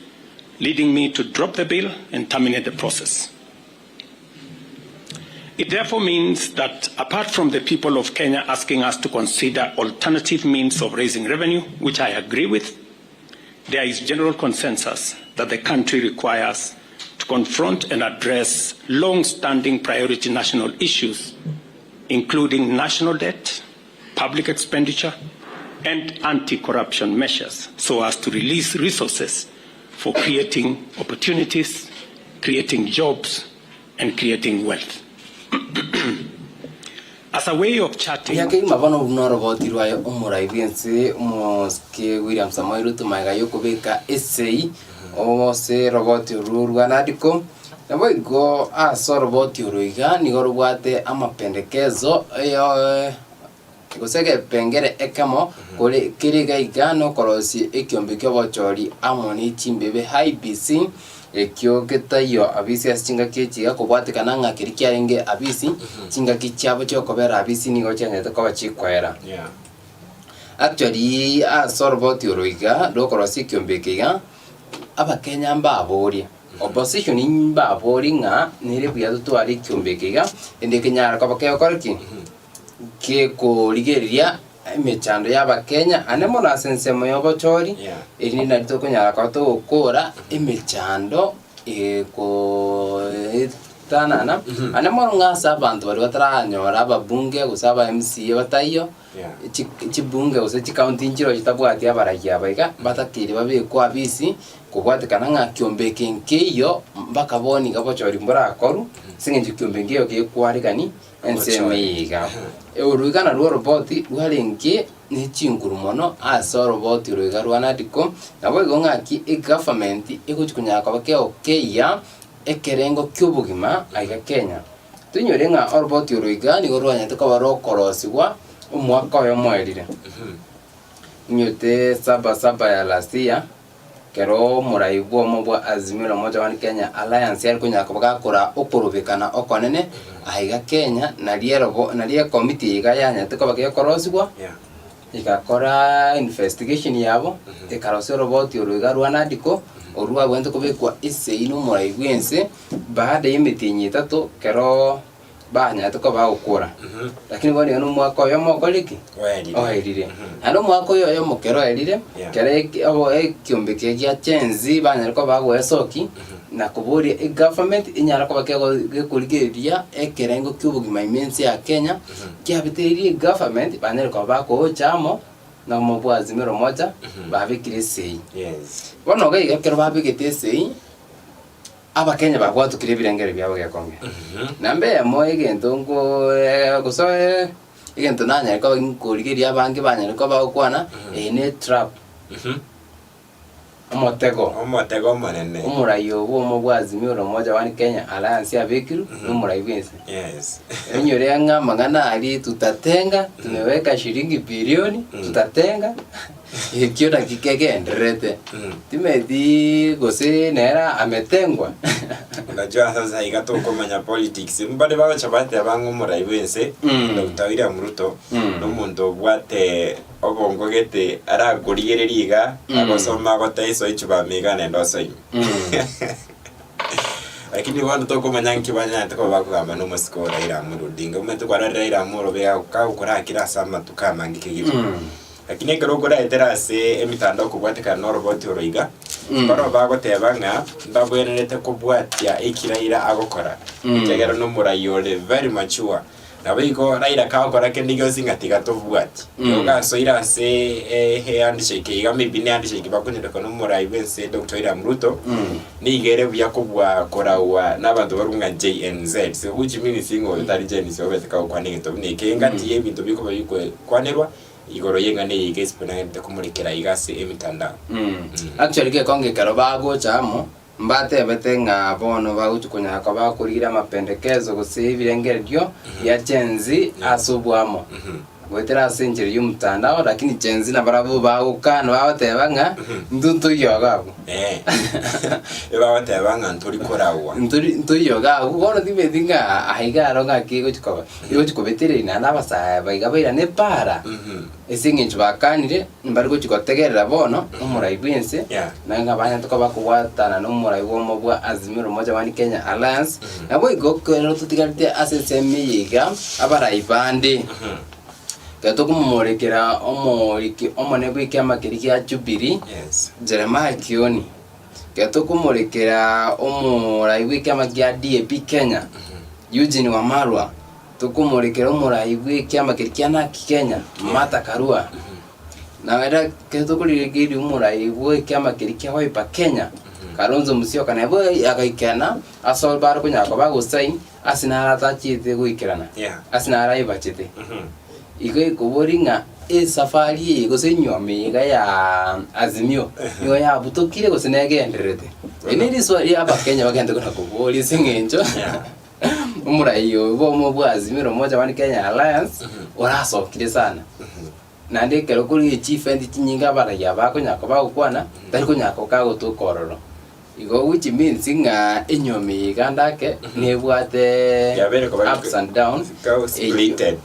leading me to drop the bill and terminate the process. It therefore means that apart from the people of Kenya asking us to consider alternative means of raising revenue, which I agree with, there is general consensus that the country requires to confront and address long-standing priority national issues, including national debt, public expenditure, and anti-corruption measures, so as to release resources for creating opportunities, creating jobs, and creating wealth. As a way of chatting, yake mabano unoro botirwa yo umuraibiense moske William Samoei Ruto magayo kubeka essay o se roboti ururwa nadiko nabo igo aso roboti uruiga ni gorubwate amapendekezo yo gusege pengere ekamo kole kiriga igano korosi ekyombekyo bochori amoni chimbebe IBC ekyo ketayo abisi asinga kechiga kubwatikana ngakiri kyarenge abisi chinga kichabo cyo kobera abisi nigo cyane to kwachikwera actually asorboti uruiga dokorosi kyombekega abakenya mbabori opposition imbabori nga nirebuya tutwari kyombekega ende kenyara kwabakeyo korki ke ko ligeria mechando y'abakenya anemo na sensemo y'obochori eri na litoko nyara kwato okora emechando ko tanana anemo ngasa abantu bari bataranyora ababunge gusaba MCA batayo chibunge ose chikaunti njiro chitabwati abarajya baika batakiri babeko abisi kubwatikana nga kyombeke nkeyo bakaboni gabochori mburakoru singe kyombeke yo ke kwarigani ensemiga urugana ruo roboti uharenke ni chinguru mono aso roboti ruiga rwana diko nabo igongaki government iguchikunya kabake okeya ekerengo kyubugima aiga Kenya tunyore nga roboti ruiga ni gorwanya tukabaro korosiwa umwaka yo mwerire nyote saba ya lasia kero muraibu mobwa Azimio moja wa Kenya Alliance yari kunya kubakora okurubikana okonene aiga Kenya na liye committee igayanya tukabake korosibwa ikakora investigation yabo ikaroso robot yoruga rwanadiko oruwa bwente kubekwa ise ino muraibu ense baada y'imitinyi 3 kero banya tukaba ukura lakini bone no mwako yo mokoliki oherire ano mwako yo mokero herire kere abo ekyombeke gya chenzi banya ko bagwe soki na kuburi government inyara ko bakegoligeria ekerengo kyubugima imensi ya Kenya kyabiteri government banya ko bako chamo na mobwazi mero moja babikire sei bono ga kero babikite sei abakenya bagwatu kire birengere byabo gyakonge nambe ya moye gento ngo gusoe igento nanya ko ngoligeria abange banya ko bakwana ne trap omotego manene umurayo wo mobwazi miro moja wa Kenya Alliance ya Bekiru umurayo wense enyore anga magana ali tutatenga tumeweka shilingi bilioni tutatenga ikiona kikeke enderete timedi gose nera ametengwa unajua sasa igato kumenya politics mbade baba chabate abangu murayo wense ndawira muruto no mundo bwate obongo gete araguriyereriga agosoma gotaiso ichuba migane ndoso lakini wanu toko manyanki banyante ko bakugamba no musiko Raila Amolo Odinga umeto kwa Raila Amolo bega ukakora kira sama tukamangike gitu lakini kerogora eterase emitando kubwatika no robot oroiga baro bagotebanga ndabwenerete kubwatia ikiraira agokora kegero no murayole very mature Nabiko Raila kakora kendigo singatiga tobwati. Yoga soira se handshake iga maybe handshake bakunyira kono Muraibu se Dr. William Ruto. Ni igere byakobwa korawa n'abantu barunga JNZ. So which means singo intelligence obeteka okwanenge tobne kengati ebintu biko babiko kwanerwa igoro yenga ne igespona kumurikira igase emitanda. Actually ke konge karobago chamo mbate betenga bono bagutukunya akaba kurira mapendekezo gusibire ngeryo ya Genzi asubwamo gwetera senjeri y'umutandao lakini Genzi na barabu bagukana babatebanga nduntu yogago babatebanga nturi korawa nturi yogago bono dibedinga ahigaro ngaki gochikobetere na nabasa baigabaira ne para esinginchi bakanire mbariko chikotegerera bono Muraibu ense nanga banya tukabakubwatana no Muraibu omobwa Azimio Umoja wa Kenya Alliance nabo igokero tutigarite asesemi yiga abaraibande gato kumumorekera omoriki omonebwe kyamakiriki ya Jubilee Jeremiah Kioni gato kumumorekera Muraibu kyamakya DAP Kenya Eugene Wamalwa tukumurekera Muraibu kyamakiriki na Kenya Martha Karua na wera gato kuligiri Muraibu kyamakiriki wa Wiper Kenya Kalonzo Musyoka na bo yagaikana asol bar kunyako bagusain asinara tachite guikirana asinara ibachite igo kuboringa safari gosenyome ya Azimio yo ya butokire gosenegenderete eniri swali aba Kenya bagende kuna kuboli singenjo Muraibu bomo bwa Azimio Umoja wa Kenya Alliance orasokire sana nande kero kuri chief and tinyinga bara ya bakunyako bagukwana tari kunyako kago tukororo igo which means nga enyomi gandake nebwate ups and downs splitted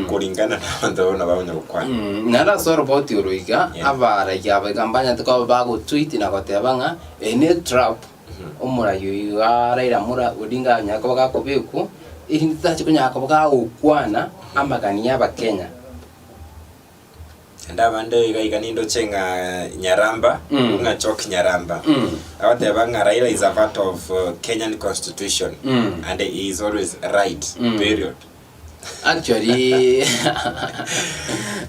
kulingana na bantu na babanya gukwana nara soro boti uruiga abara yabe gambanya tuko bago tweet na gotebanga ene trap Muraibu Raila Odinga nyako bagakobeku iri tachi kunyako bagukwana amagania ba Kenya ndabande igaiganindo chenga Nyaramba unga chok Nyaramba awatebanga Raila is a part of Kenyan constitution and he is always right period. Actually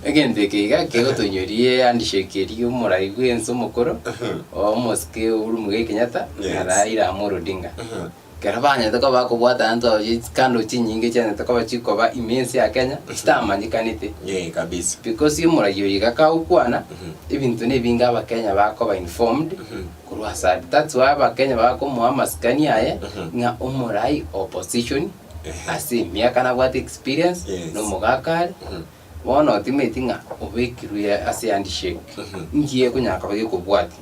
again dekiga kego tonyorie andishekeri Muraibu enso mukoro almost ke urumuge Kenyatta Raila Odinga karabanya to ba ko bwata anto kando chinyinge cyane to ba chikoba immense ya Kenya stamanyikanite kabisa because Muraibu igaka ukwana ibintu ne binga ba Kenya bako ba informed kurwa sad that's why ba Kenya bako muhamaskani aye nga Muraibu opposition asi miaka na what experience no mugakari wono ultimate nga obekiru asi handshake ngiye kunyaka bage kubwati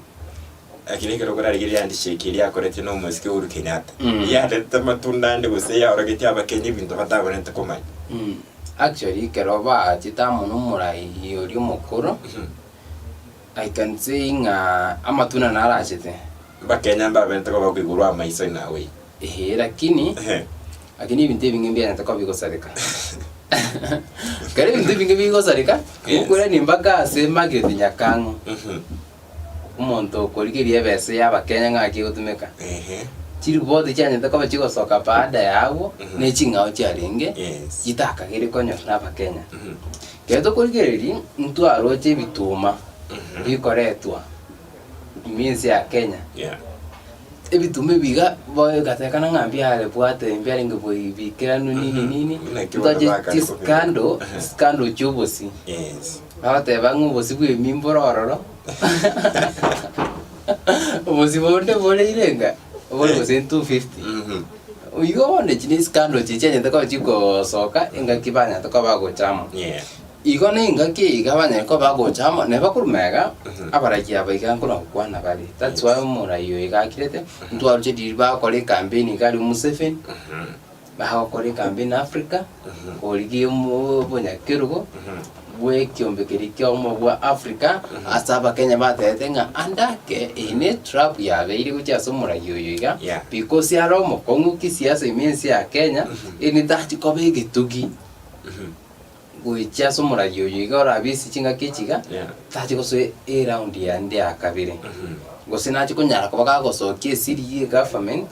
akini kero kora rigiri handshake iri akorete no musike Uhuru Kenyatta ya leta matunda ndi guse ya orageti abakenya ibintu batabone ntakomanya actually kero ba chitamu no Muraibu uri mukuru I can say nga amatuna narachete bakenya mbabe ntako bakwigurwa amaiso nawe lakini ibintu bingimbia nataka bigosarika kare ibintu bingi bigosarika ukura nimbaga se Margaret Nyakango umuntu ukurikirie bese y'abakenya ngaki gutumika chiri bode cyane nataka bachigosoka baada yabo n'ekingao cyarenge gitaka giri konyo n'abakenya keto kurikiriri mtu aroche bituma bikoretwa iminsi ya Kenya ebitume biga boy gatekana ngambia ale bwate mbiare ngo bikira nini tutaje skando chubosi bate bangu bosi bwe mimbororo bosi bonde bole irenga bole bosi 250 uyo bonde chini skando chiche ndako chiko soka inga kibanya to bago chamo igo ne inga ki igabanya ko bago chamo ne bakurumega abaraki abaika nkona kwana bali that's why Muraibu igakirete ntwaro chedi ba kore campaign kali Museveni ba kore campaign Africa origi mu bonyakirugo bwe kiombekeri kyomo bwa Africa asaba Kenya batetenga andake ine trap ya beiri kuchaso Muraibu iga because ya romo kongu kisiasa imensi ya Kenya ini dati ko bege tugi goicha somurayo yigora bisi chinga kichiga tachi goso e round ya ndia kabire gosina chi kunyara kubaga goso kesiri government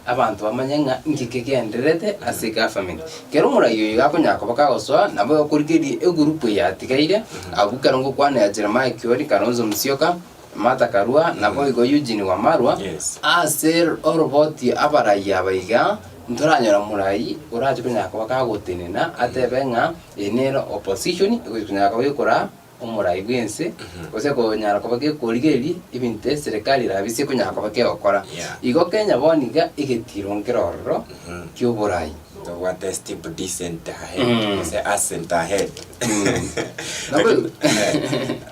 abantu bamanyanga ngikegenderete ase government kero murayo yiga kunyara kubaga goso nabo kurigeri e group ya tigaire abukarongo kwana ya Jeremiah Kiori Kalonzo Musyoka Martha Karua nabo igo Eugene Wamalwa ase oroboti abaraya baiga ntoranyora murai uraje kunyara kubaga gotenena atebenga enero opposition kunyara kubikora umurai bwense ose ko nyara kubaga kurigeri ibinte serikali rabise kunyara kubaga okora igo Kenya boniga igetiro ngerororo kyuburai what a step decent ahead say ascent ahead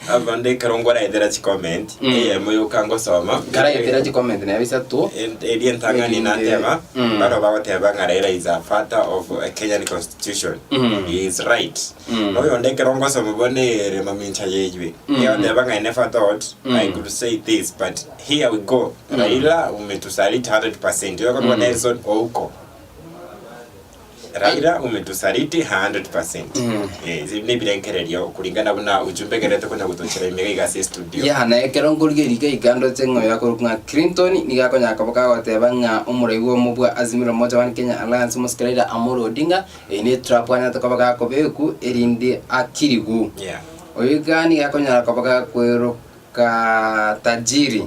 abande karongora edera chi comment moyo kango soma kara edera chi comment na bisa to edien tangani na tema bado bagoteba ngaraira is a father of a Kenyan constitution he is right moyo onde karongo soma bone remamincha yejwe ya ndeba ngane thought I could say this but here we go Raila umetusaliti 100% yoko kwa Nelson Ouko Raila umetusaliti 100%. Yes, ni bilenkererio kulingana na ujumbe gerete kuna gutochera imega ase studio. Ya na ekerongurige igando tengo yako kuna Clinton niga konya kaboka watebanga umuraiwo mubwa Azimiro moja wa Kenya Alliance Muskerida Amolo Odinga ene trap wana tokaboka kobeku erinde akirigu. Yeah. Oyigani yakonya kaboka kweroka tajiri.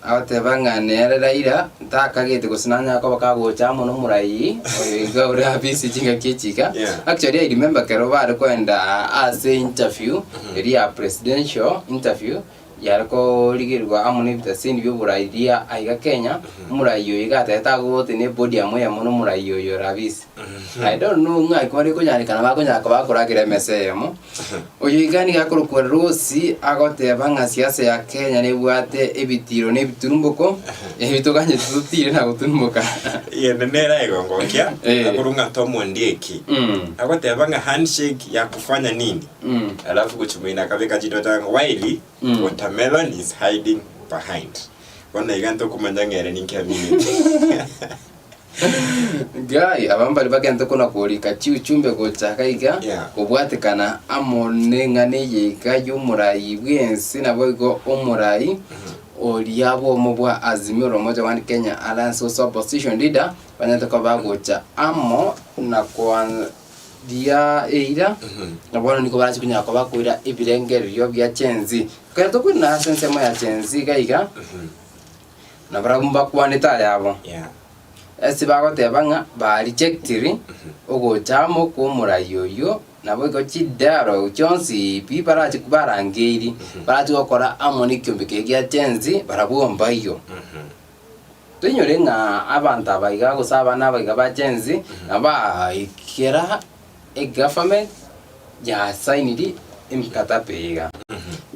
Awatebanga nere Raila takagete gosinanya ko bakagocha muno murai oyiga uri abisi jinga kichika actually I remember kero bari kwenda as interview eri presidential interview yariko ligirwa amuni bitasini byo buraidia aiga Kenya murai yoyiga tetagote ne body amoya muno murai yoyo rabisi I don't know ngai kwari kunyari kana bakonya bakuragira mesemo oyigani gakorukwa rosi agote banga siasa ya Kenya ne bwate ebitiro ne biturumboko ebitoganye tutire na guturumboka yene nera egongokya akurunga tomo ndieki agote banga handshake ya kufanya nini alafu kuchumina kabeka jidotanga while watermelon is hiding behind wana iganto kumanyangere ninkiamini Guy abambali bagenda kuna kurika chiuchumbe gochaka iga kubwatikana amonenga neyeka y'umurai bwensi naboigo umurai oliabo mubwa Azimiro moja wa Kenya Alliance opposition leader banatoka bagocha amo na kwa dia eira nabona niko barachi kunya ko bakwira ibirengerio bya chenzi kato kuna sense mo ya chenzi gaiga na barabumba kwaneta yabo esi bagotebanga ba rejectiri ogochamo ko murayoyo nabo ko chidaro chonsi pi barachi kubarangeri barachi gukora amoni kyumbike gya chenzi barabumba iyo tunyore nga abantu abayiga gusaba n'abayiga ba chenzi naba ikera e government ya signed imkatapega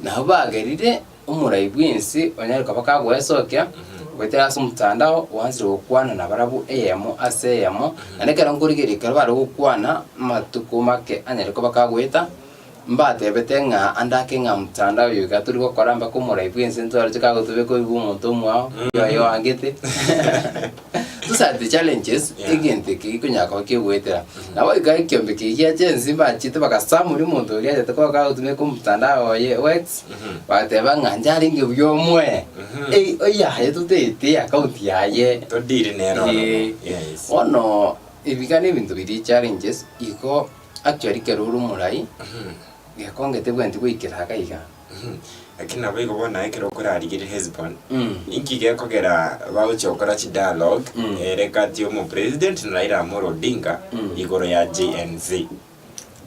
naho bagerire umurai bwinsi onyaruka bakagwesokya wetera sumtandao wanzire okwana na barabu eyemo aseyemo anekera ngurigere karabara okwana matuko make anyariko bakagweta mbatebete nga andake nga mtandao yuga turi gukora mba ko murai bwinsi ntwara chikago tubeko ibu muntu mwao yo angete the challenges again the kikunyaka kigwetera nawo igai kyombeke ya chenzi bachite bakasamuri muntu uri ate ko ka utume ku mtandao ye wax bateba nganjari nge byomwe oya yetutete account yaye to diri nero yes ono ibigane bintu biri challenges iko actually keruru murai yakongete bwenti kwikira kaiga akina bego bona ekero kurarigire hezbon inkige kogera bawuchokora chi dialogue rekati yo mu president Raila Amolo Odinga igoro ya JNZ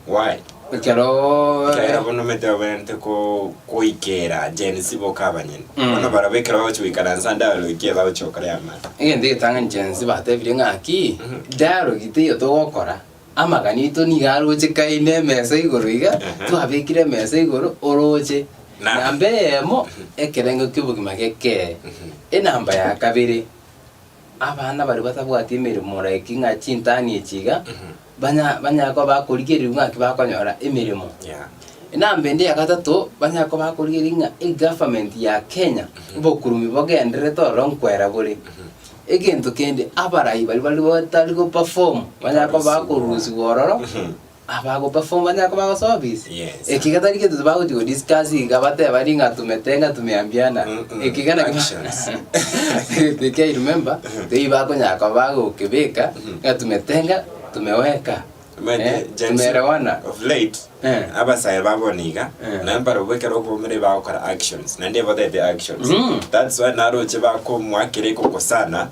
why kero bono mete wente ko koikera JNZ bokabanyene bono barabekera bawuchwikana nsanda loike bawuchokora yama ngende tanga JNZ batebire ngaki dialogue ite to gokora amaganito ni garoje kaine mesa igoro iga twabekire mesa igoro oroje nambemo ekerengo kibugima keke enamba ya kabiri abana bari batabwati emirimo like nga chintani echiga banya ko bakurigeri ngaki bakonyora emirimo enamba ndi ya gatatu banya ko bakurigeri nga government ya Kenya bokurumi bogendere to ronkwera buri egento kende abarai bari batari go perform banya ko bakuruzi gororo abago perform banyako bago service Yes. ekigata like tubago to discuss igabate bari ngatumetenga tumeambiana ekigana Actions. they remember they bago nyako bago kebeka ngatumetenga tumeweka tumerewana of late abasaye baboniga nambara ubekera ubumire bakora actions nande the actions that's why naroche bako mwakire koko sana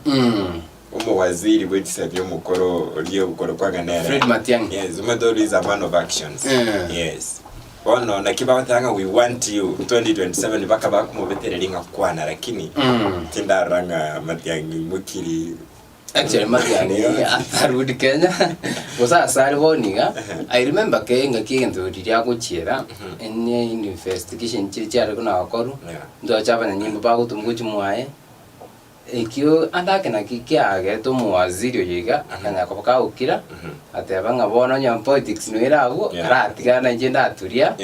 waziri wetisabye umukoro liyo gukora kwaganera Fred Matiang'i. Yes, umedori is a man of actions. Yes. Bono nakibatanga we want you 2027 baka bakumubeteringa kwana lakini tindaranga Matiang'i mukiri actually Matiang'i atarudi Kenya gosa sari boniga I remember kenga kintu diria guchira ene investigation chichara kuna wakoru ndo chapa na nyimbo bago tumuguchi mwae ekyo andake na kikiage to muwaziri oyiga akanya kopaka ukira ateba ngabona nya politics no irago aratigana ngenda aturia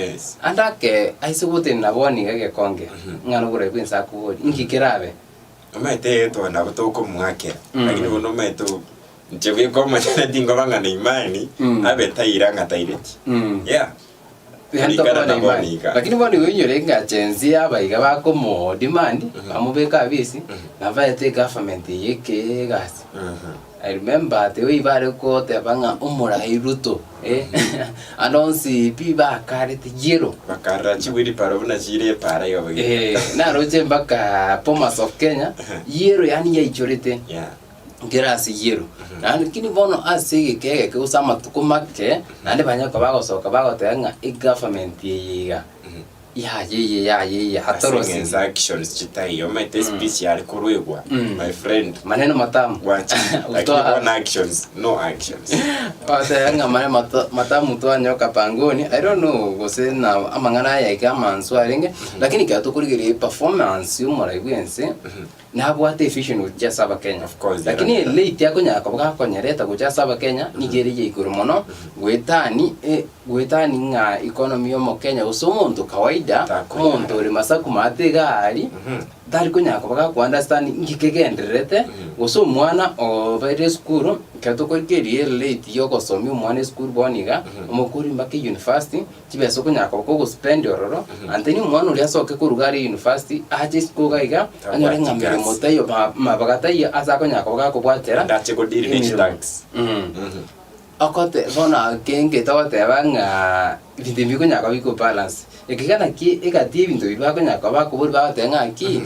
andake aisugote na boni gage konge ngano gure kwinsa kubori ngikirabe omete to na butoko mwake lakini bono meto nchebwe koma na dingo banga na imani abetaira ngataireti lakini boni winyore ngachenzi abaiga bako mo demand amubeka bisi navaete government yeke gas I remember the way bare ko te banga umura hiruto anonsi piba karete jiro bakara chiwiri paro na jire para yo na roje mbaka Bomas of Kenya yero yani yaichorete gerasi yero lakini bono asige kege usama tukumake nande banyako bagosoka bagotenga government yiga ya hatorosi actions chitayo mate special kurwegwa my friend maneno matamu wacha lakini actions no actions otenga maneno matamu to anyoka pangoni I don't know gosena amangana ya kama answaringe lakini kato kurigire performance yumora igwense nabo ate efficient uja saba Kenya of course lakini late yako nyako bakakonyereta kuja saba Kenya nigerie ikuru mono gwetani nga economy yo Kenya usomuntu kawaida komuntu uri masaku mategari dari kunyako baka understand ngikegenderete uso mwana obere school kato korikerie late yoko somi mwana school boniga umukuri mbake university kibeso kunyako ko spend ororo anteni mwana uri asoke ku rugari university aje school gaiga anyore ngamire motayo mabagatayo azako nyako baka kubwatera ndache kodiri ni tax akote bona kenge tawote banga bindi nyako biko balance ekigana ki egati bintu bibako nyako bako buri batenga ki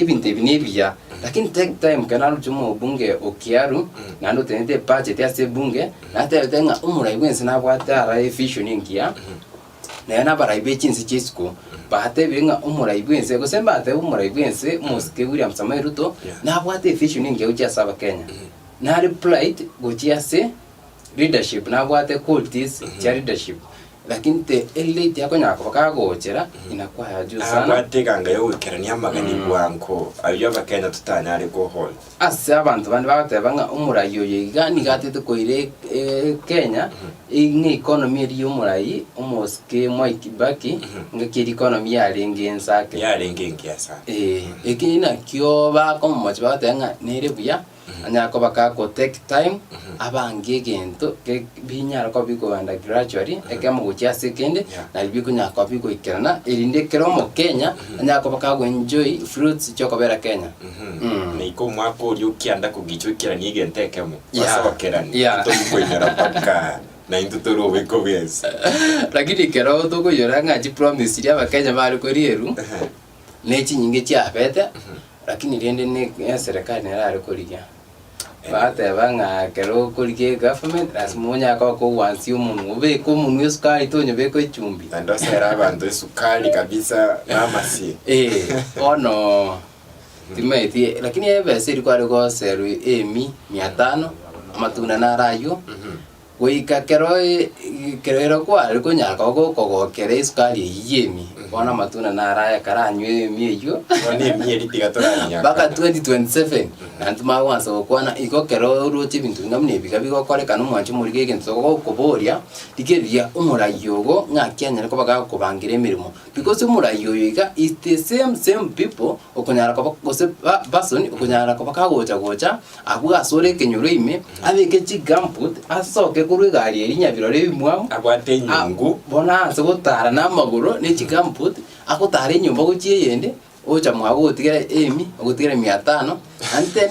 bindi binebia lakini take time kana rujumo bunge okiaru nando tenete budget ya se bunge na tenga umura ibwense na bwatara efficient ngia na yana bara ibechinsi chisiko bahate binga umura ibwense go semba ate umura ibwense muske William Samoei Ruto na bwate efficient ngia uja saba Kenya na replied gochia se leadership na bwate qualities ya leadership lakini te elite yako nyako bakagochera inakuwa ya juu sana abateganga yo wikerania magani bwanko ayo bakenya tutanya ari go hall ase abantu bandi bagatebanga umurayo yigani gatete koire Kenya inge economy eri umurayi umoske Mwai Kibaki ngakiri economy yarengensake yarengengiasa ekina kyo bako mochi batenga nere buya anyako bakako take time abange gento ke binyara ko biko banda gradually ekamo gucha second na biko nyako biko ikerana erinde keromo Kenya anyako bakago enjoy fruits chokobera Kenya ni ko mwako yukianda kugichukira ni gentekemo basokerani to kunyara paka na intutoro weko yes lakini kero to ko yoranga ji promise ya bakenya bari ko rieru nechi nyinge cha bete lakini rende ne serikali nera ko riya bate banga kero kurike government asmunya ko wansi umuntu ube ko umuntu wesukari tonye beko ichumbi ndo sera abantu esukari kabisa namasi ono timeti lakini ebe siri kwari ko seru 500 amatuna na rayo Wika kero kwa aliko nyaka ko kere iskali yemi bona matuna na raya karanywe mieyo wani mieri tigatoranya baka 2027 antuma wansa kwana iko kero ruti bintu ngamne biko kore kanu mwanchi muri gege ntoko ko boria dikeria umura yogo ngakenya ko baka kubangire mirimo because murayo yiga is the same people okunyara ko gose person okunyara ko bakagocha abuga sore kenyuro ime abeke chigambut asoke kurwe gari erinya birore bimwa abwate nyungu bona aso gutara na maguru ne chigambut akutare nyumba guchie yende ocha mwago gutigere emi gutigere 500 and the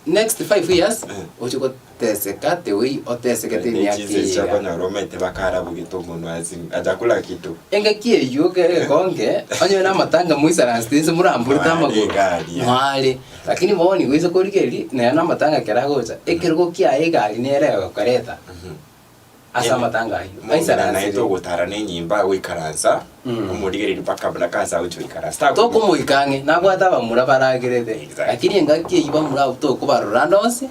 next 5 years ocho teseka tewi otesekete ni yake chako na romete bakara bugitongo nwazi atakula kitu enga kie yuke konge onyo na matanga muisara stinse murambura tamaguru mwali lakini boni wizo kurikeli na matanga keragocha ekergo kia egari nerego kareta asa matanga ayo aisara na ito gutara ne nyimba wikaransa umurigeri paka blakaza ucho ikarasta to ko muikange nabwata bamura baragirete lakini engaki yiba mura to ko barorandosi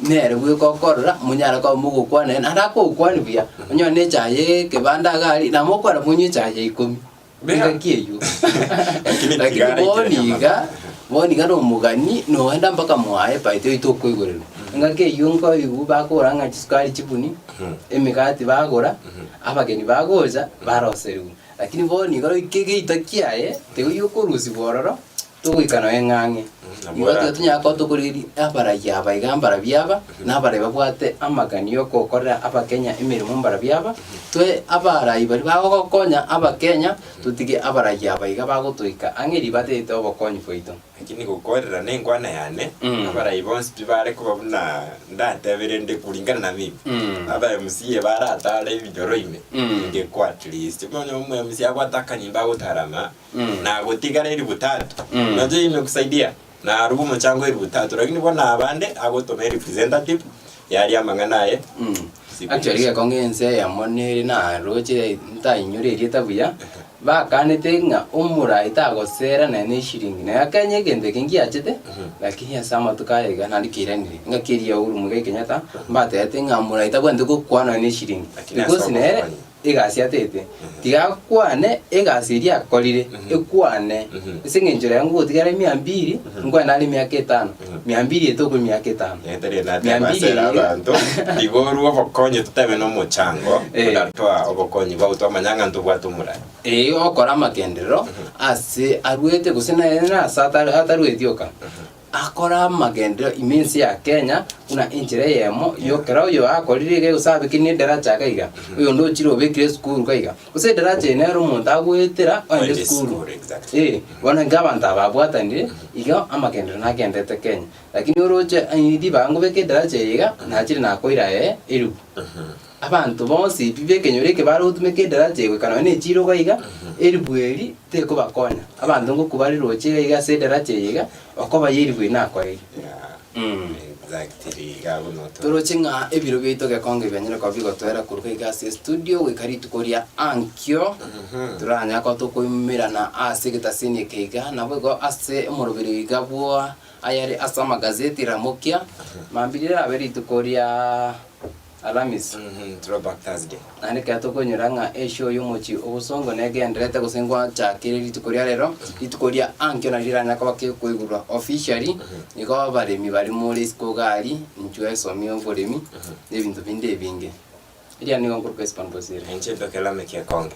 nere bwe kokorora munyara ko mugo kwane arako kwani bia onyo ne chaye kebanda gari na mokora munyi chaye 10 engaki eyo lakini boniga no mugani no enda mpaka mwae paite ito kwigorero ngake yungo yu bakora nga chiskari chipuni emigati bagora abageni bagoza baroseru lakini boniga ikege itakiaye tego yukuruzi bororo tugikana engange ibato tunyako tukuriri abara yaba igambara byaba nabare babwate amaganio kokora abakenya emirimo mbara byaba twe abara ibari bagokonya abakenya tutige abara yaba igabago tuika angeri batete obokonyi foito lakini gukorera nengwana yane abara ibonse bibare ko babuna ndateberende kulingana na mimi abara musiye baratala ibidoro ime nge kwa at least mwana umwe musiya kwataka nyimba gutarama na gutigara iri butatu naje ime kusaidia na rubu mchango iri butatu lakini bona abande agotome representative yari amanganaye actually kongense ya moneri na roche ntainyureri tabuya bakanete nga umura itagosera na ne shiringi na yakanye gende kingi achete lakini asama tukaiga nandikirani nga kiria uru muge kenyata mbate ate nga umura itabwende ko kwana ne shiringi because ne egasi atete tiga kwane egasi ria kolire ekwane isingenjera yangu tigare 200 ngwa nali 500 200 etoko 500 etere na tamasera abantu digoru obokonye tutebe no muchango ndatwa obokonye bauto amanyanga ntubwatumura okora magendero ase arwete gusena na sata atarwetioka akora magendero imensi ya Kenya una injire yemo yokera uyo akorire ge usabe kini daraja kaiga uyo ndo chiro bekire school kaiga use daraja nero muntu agwetera ande school wana ngabanta babwata ndi iga amagendero na gendete Kenya lakini uroje ndi bango beke daraja yiga na chiri na koira iru abantu bonse bibe kenyoreke barutumeke daraja yiwe kana ne chiro kaiga eribweri teko bakonya abantu ngo kubari roche iga se daraja yiga okoba yiribwe na kwa exactly gabo noto turochinga ebiro bito gekonge benyere ko bigo twera kuruka igase studio we kari tukoria ankyo turanya ko tukwimira na ase gitasini keiga na bwego ase umurubiri igabwa ayari asama gazeti ramokia mambirira aberi tukoria Alamis throwback Thursday ane kato konyuranga esho yomochi obusongo negenderete gusengwa chakire litukoria rero litukoria ankyo na liranya kwa kwigurwa officially niko baremi bari muri skogari nchwe somi oboremi nebintu binde binge iria ni ngonkuru kwespan bosire enche dokela mekia konge